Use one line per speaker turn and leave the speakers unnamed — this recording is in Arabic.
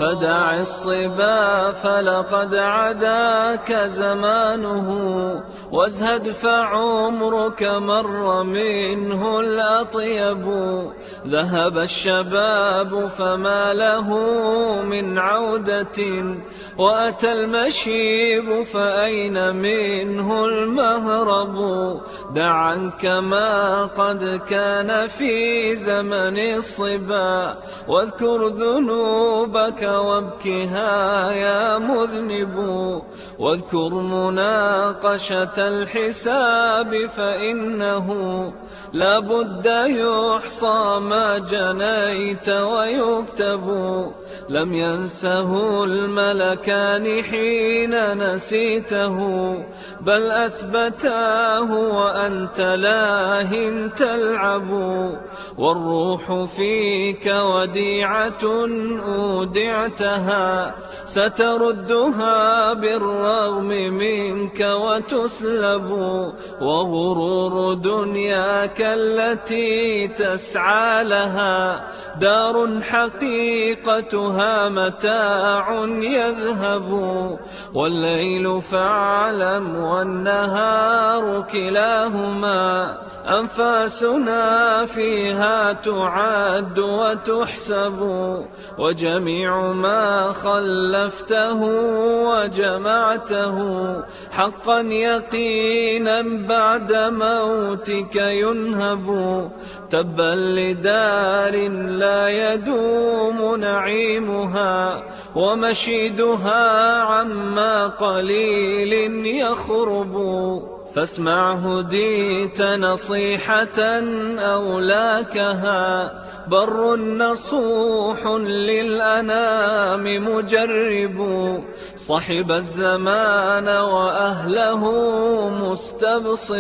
فدع الصبا فلقد عداك زمانه، وازهد فعمرك مر منه الأطيب. ذهب الشباب فما له من عودة، وأتى المشيب فأين منه المهرب. دع عنك ما قد كان في زمن الصبا، واذكر ذنوبك وابكها يا مذنب. واذكر مناقشة الحساب فإنه لا بد يحصى ما جنيت ويكتب. لم ينسه الملكان حين نسيته، بل أثبتاه وأنت لاه تلعب. والروح فيك وديعة أودعتها، ستردها بالرغم منك وتسلب. وغرور دنياك التي تسعى لها دار حقيقتها متاع يذهب. والليل فاعلم والنهار كلاهما أنفاسنا فيها تعد وتحسب. وجميع ما خلفته وجمعته حقا يقينا بعد موتك ينهب. تبا لدار لا يدوم نعيمها، ومشيدها عما قليل يخرب. فاسمع هديت نصيحة أولاكها، بر نصوح للأنام مجرب. صحب الزمان وأهله مستبصر